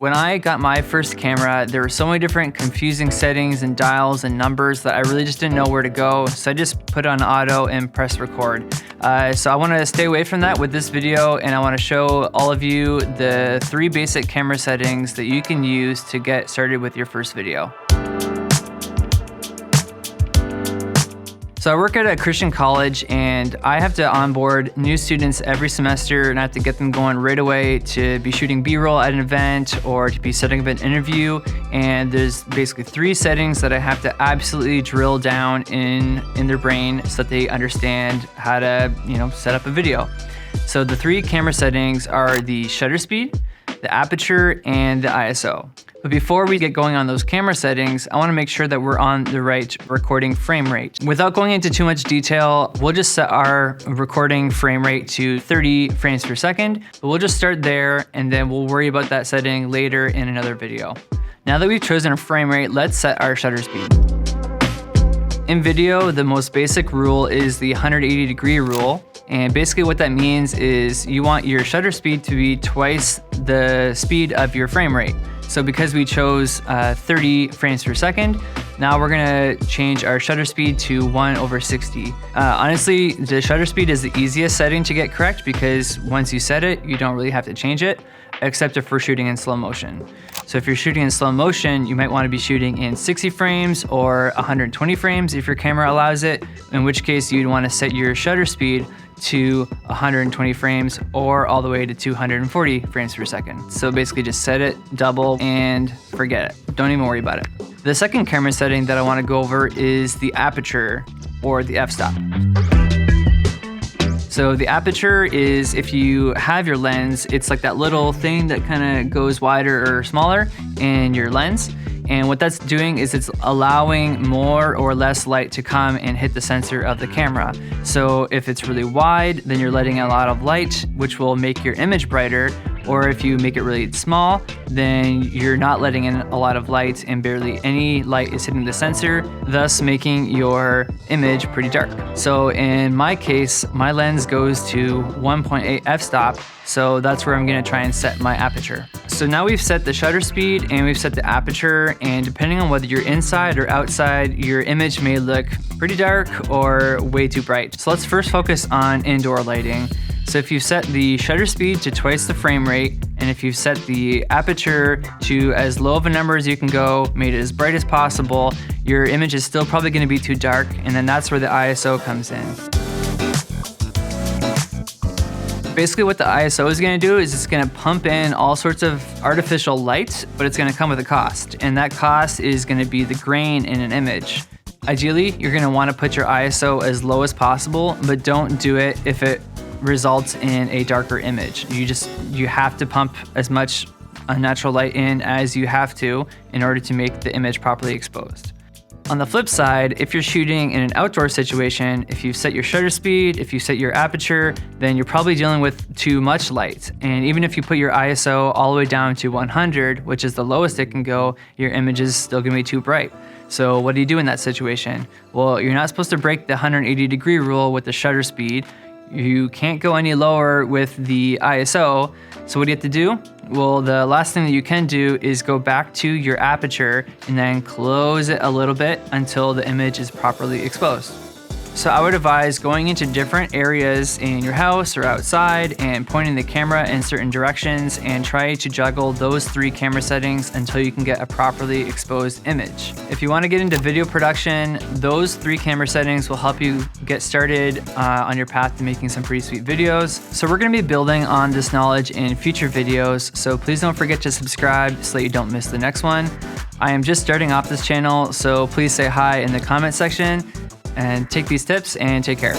When I got my first camera, there were so many different confusing settings and dials and numbers that I really just didn't know where to go. So I just put on auto and press record. So I want to stay away from that with this video, and I want to show all of you the 3 basic camera settings that you can use to get started with your first video. So I work at a Christian college, and I have to onboard new students every semester, and I have to get them going right away to be shooting B-roll at an event or to be setting up an interview. And there's basically 3 settings that I have to absolutely drill down in their brain so that they understand how to, set up a video. So the 3 camera settings are the shutter speed, the aperture, and the ISO. But before we get going on those camera settings, I want to make sure that we're on the right recording frame rate. Without going into too much detail, we'll just set our recording frame rate to 30 frames per second, but we'll just start there and then we'll worry about that setting later in another video. Now that we've chosen a frame rate, let's set our shutter speed. In video, the most basic rule is the 180-degree rule. And basically what that means is you want your shutter speed to be twice the speed of your frame rate. So because we chose 30 frames per second, now we're gonna change our shutter speed to 1/60. Honestly, the shutter speed is the easiest setting to get correct because once you set it, you don't really have to change it, except if we're shooting in slow motion. So if you're shooting in slow motion, you might wanna be shooting in 60 frames or 120 frames if your camera allows it, in which case you'd wanna set your shutter speed to 120 frames or all the way to 240 frames per second. So basically just set it, double, and forget it. Don't even worry about it. The second camera setting that I want to go over is the aperture, or the f-stop. So the aperture is, if you have your lens, it's like that little thing that kind of goes wider or smaller in your lens. And what that's doing is it's allowing more or less light to come and hit the sensor of the camera. So if it's really wide, then you're letting in a lot of light, which will make your image brighter. Or if you make it really small, then you're not letting in a lot of light and barely any light is hitting the sensor, thus making your image pretty dark. So in my case, my lens goes to 1.8 f-stop, so that's where I'm gonna try and set my aperture. So now we've set the shutter speed and we've set the aperture, and depending on whether you're inside or outside, your image may look pretty dark or way too bright. So let's first focus on indoor lighting. So if you set the shutter speed to twice the frame rate, and if you set the aperture to as low of a number as you can go, made it as bright as possible, your image is still probably gonna be too dark, and then that's where the ISO comes in. Basically what the ISO is gonna do is it's gonna pump in all sorts of artificial light, but it's gonna come with a cost, and that cost is gonna be the grain in an image. Ideally, you're gonna wanna put your ISO as low as possible, but don't do it if it results in a darker image. You have to pump as much unnatural light in as you have to in order to make the image properly exposed. On the flip side, if you're shooting in an outdoor situation, if you set your shutter speed, if you set your aperture, then you're probably dealing with too much light. And even if you put your ISO all the way down to 100, which is the lowest it can go, your image is still gonna be too bright. So what do you do in that situation? Well, you're not supposed to break the 180-degree rule with the shutter speed. You can't go any lower with the ISO. So what do you have to do? Well, the last thing that you can do is go back to your aperture and then close it a little bit until the image is properly exposed. So I would advise going into different areas in your house or outside and pointing the camera in certain directions and try to juggle those 3 camera settings until you can get a properly exposed image. If you want to get into video production, those 3 camera settings will help you get started on your path to making some pretty sweet videos. So we're going to be building on this knowledge in future videos, so please don't forget to subscribe so that you don't miss the next one. I am just starting off this channel, so please say hi in the comment section. And take these tips and take care.